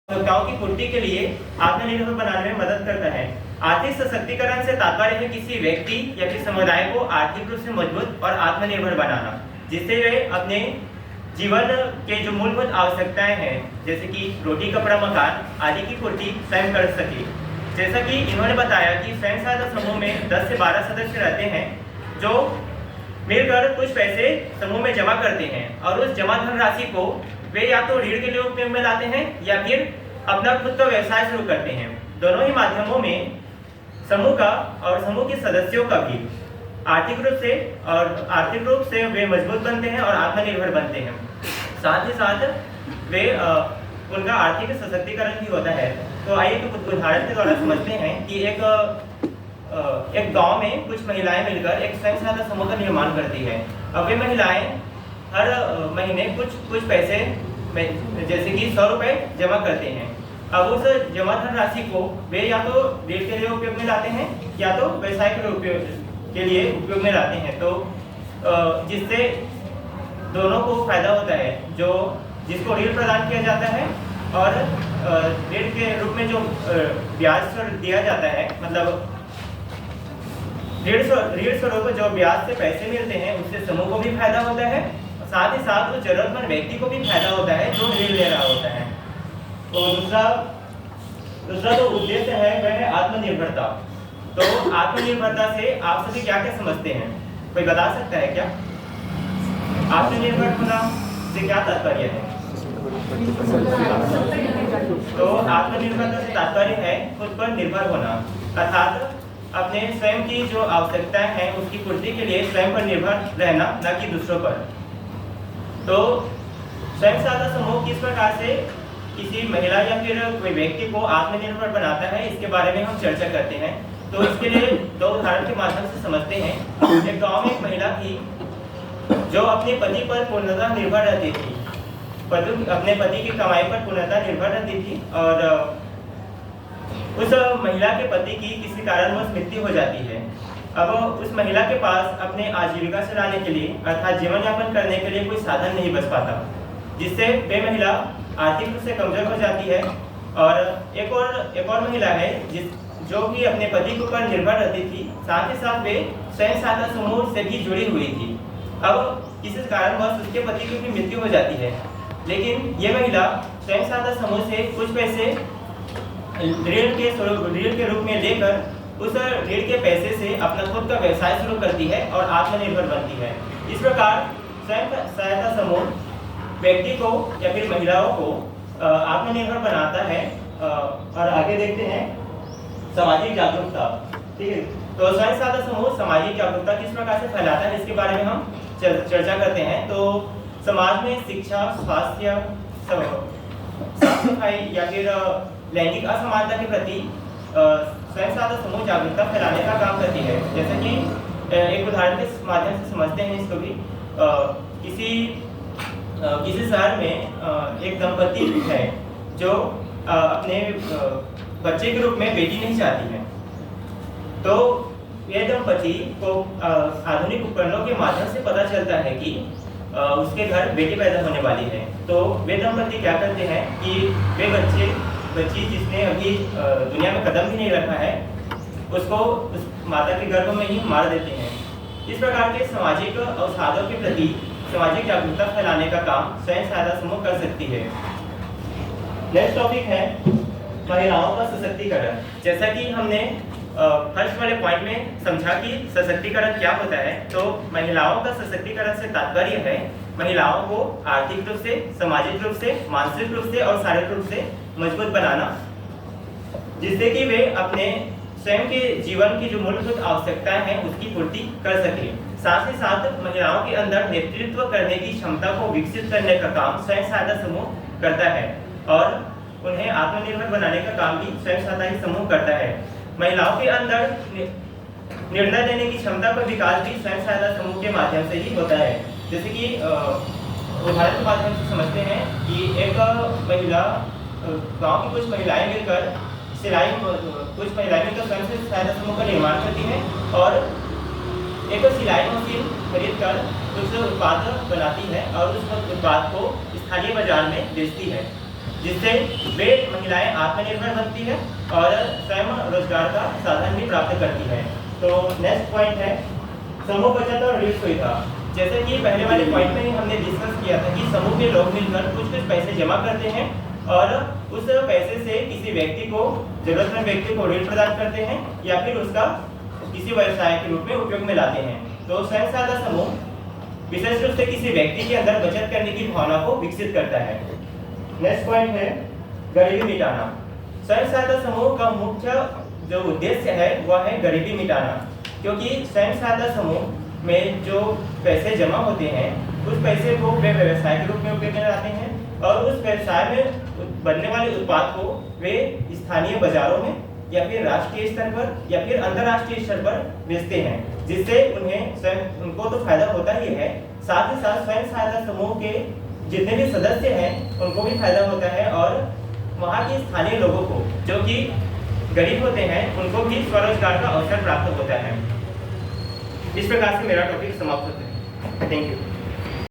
आवश्यकताओं की पूर्ति के लिए आत्मनिर्भर बनाने में मदद करता है। आर्थिक सशक्तिकरण से तात्पर्य है किसी व्यक्ति या किसी समुदाय को आर्थिक रूप से मजबूत और आत्मनिर्भर बनाना, जिससे वे अपने जीवन के जो मूलभूत आवश्यकताएं हैं जैसे कि रोटी, कपड़ा, मकान आदि की पूर्ति स्वयं कर सके। जैसा कि इन्होंने बताया कि स्वयं सहायता समूह में 10 से 12 सदस्य रहते हैं जो मिलकर कुछ पैसे समूह में जमा करते हैं और उस जमा धनराशि को वे या तो ऋण के लिए उपयोग में लाते हैं या फिर अपना खुद का व्यवसाय शुरू करते हैं। दोनों ही माध्यमों में समूह का और समूह के सदस्यों का भी आर्थिक रूप से वे मजबूत बनते हैं और आत्मनिर्भर बनते हैं। साथ ही साथ वे उनका आर्थिक सशक्तिकरण भी होता है। तो आइए कुछ उदाहरण के द्वारा समझते हैं कि एक गांव में कुछ महिलाएं मिलकर एक स्वयं सहायता समूह का निर्माण करती है। अब वे महिलाएं हर महीने कुछ पैसे जैसे कि 100 रुपए जमा करते हैं। अब उस जमा धनराशि को वे या तो ऋण के लिए उपयोग में लाते हैं या तो व्यवसाय के लिए उपयोग में लाते हैं। तो जिससे दोनों को फायदा होता है। जिसको ऋण प्रदान किया जाता है और ऋण के रूप में जो ब्याज दिया जाता है, मतलब ऋण स्वरूप जो ब्याज से पैसे मिलते हैं उससे समूह को भी फायदा होता है। साथ ही साथ उस जरूरतमंद व्यक्ति को भी फायदा होता है जो ऋण ले रहा होता है। तो दूसरा जो उद्देश्य है वह है आत्मनिर्भरता। तो आत्मनिर्भरता से आप सभी क्या क्या समझते हैं, कोई बता सकता है क्या? आत्मनिर्भर होना से क्या तात्पर्य है? तो आत्मनिर्भरता से तात्पर्य है खुद पर निर्भर होना, अर्थात अपने स्वयं की जो आवश्यकताएं हैं उसकी पूर्ति के लिए स्वयं पर निर्भर रहना, न कि दूसरों पर। तो स्वयं सहायता समूह किस प्रकार से किसी महिला या फिर कोई व्यक्ति को आत्मनिर्भर बनाता है, इसके बारे में हम चर्चा करते हैं। तो इसके लिए दो उदाहरण के माध्यम से समझते हैं। एक गांव में एक महिला थी जो अपने पति पर पूर्णतः निर्भर रहती थी। अपने पति की कमाई पर पूर्णतः निर्भर रहती थी और उस महिला के पति की किसी कारणवश मृत्यु हो जाती है। अब उस महिला के पास अपने आजीविका चलाने के लिए अर्थात जीवन यापन करने के लिए कोई साधन नहीं बच पाता, जिससे वे महिला आर्थिक रूप से कमजोर हो जाती है। और एक और महिला है जो कि अपने पति के ऊपर निर्भर रहती थी, साथ ही साथ वे स्वयं सहायता समूह से भी जुड़ी हुई थी। अब किसी कारणवश उसके पति की भी मृत्यु हो जाती है, लेकिन ये महिला स्वयं सहायता समूह से कुछ पैसे ऋण के रूप में लेकर उस ऋण के पैसे से अपना खुद का व्यवसाय शुरू करती है और आत्मनिर्भर बनती है। इस प्रकार स्वयं सहायता समूह व्यक्ति को या फिर महिलाओं को आत्मनिर्भर बनाता है। और आगे देखते हैं सामाजिक जागरूकता। ठीक है, तो स्वयं सहायता समूह सामाजिक जागरूकता किस प्रकार से फैलाता है इसके बारे में हम चर्चा करते हैं। तो समाज में शिक्षा, स्वास्थ्य, साफ सफाई या फिर लैंगिक असमानता के प्रति स्वयं सहायता समूह जागरूकता फैलाने का काम करती है। जैसे कि एक उदाहरण के माध्यम से समझते हैं इसको भी। किसी शहर में एक दंपति है जो अपने बच्चे के रूप में बेटी नहीं चाहती है। तो यह दंपति को आधुनिक उपकरणों के माध्यम से पता चलता है कि उसके घर बेटी पैदा होने वाली है। तो वे दंपति क्या करते हैं कि वे बच्ची जिसने अभी दुनिया में कदम भी नहीं रखा है उसको उस माता के गर्भ में ही मार देते हैं। इस प्रकार के सामाजिक अवसादों के प्रति सामाजिक जागरूकता फैलाने का काम स्वयं सहायता समूह कर सकती है। नेक्स्ट टॉपिक है महिलाओं का सशक्तिकरण। जैसा कि हमने फर्स्ट वाले पॉइंट में समझा कि सशक्तिकरण क्या होता है, तो महिलाओं का सशक्तिकरण से तात्पर्य है महिलाओं को आर्थिक रूप से, सामाजिक रूप से, मानसिक रूप से और शारीरिक रूप से मजबूत बनाना, जिससे कि वे अपने स्वयं के जीवन की जो मूलभूत आवश्यकताएं हैं उसकी पूर्ति कर सके। साथ ही साथ महिलाओं के अंदर नेतृत्व करने की क्षमता को विकसित करने का काम स्वयं सहायता समूह करता है और उन्हें आत्मनिर्भर बनाने का काम भी स्वयं सहायता ही समूह करता है। महिलाओं के अंदर निर्णय लेने की क्षमता का विकास भी स्वयं सहायता समूह के माध्यम से ही होता है। जैसे कि उदाहरण के माध्यम से समझते हैं कि एक महिला गांव की कुछ महिलाएं मिलकर स्वयं से सहायता समूह का निर्माण करती हैं और एक सिलाई मशीन खरीद कर कुछ उत्पाद बनाती है और उस उत्पाद को स्थानीय बाजार में बेचती है। जिससे वे महिलाएं आत्मनिर्भर बनती है और स्वयं रोजगार का साधन भी प्राप्त करती है। तो नेक्स्ट पॉइंट है समूह बचत और ऋण सुविधा। जैसे कि पहले वाले पॉइंट में ही हमने डिस्कस किया था कि समूह के लोग मिलकर कुछ पैसे जमा करते हैं और उस पैसे से किसी व्यक्ति को, जरूरतमंद व्यक्ति को ऋण प्रदान करते हैं या फिर उसका किसी व्यवसाय के रूप में उपयोग में लाते हैं। तो स्वयं सहायता समूह विशेष रूप से किसी व्यक्ति के अंदर बचत करने की भावना को विकसित करता है। नेक्स्ट पॉइंट है गरीबी मिटाना। स्वयं सहायता समूह का मुख्य जो उद्देश्य है वह है गरीबी मिटाना, क्योंकि स्वयं सहायता समूह में जो पैसे जमा होते हैं उस पैसे को वे व्यवसाय के रूप में उपयोग में लाते हैं और उस व्यवसाय में बनने वाले उत्पाद को वे स्थानीय बाजारों में या फिर राष्ट्रीय स्तर पर या फिर अंतर्राष्ट्रीय स्तर पर बेचते हैं, जिससे उनको तो फायदा होता ही है, साथ ही साथ स्वयं सहायता समूह के जितने भी सदस्य हैं उनको भी फायदा होता है और वहाँ के स्थानीय लोगों को जो कि गरीब होते हैं उनको भी स्वरोजगार का अवसर प्राप्त होता है। इस प्रकार से मेरा टॉपिक समाप्त होता है। Thank you.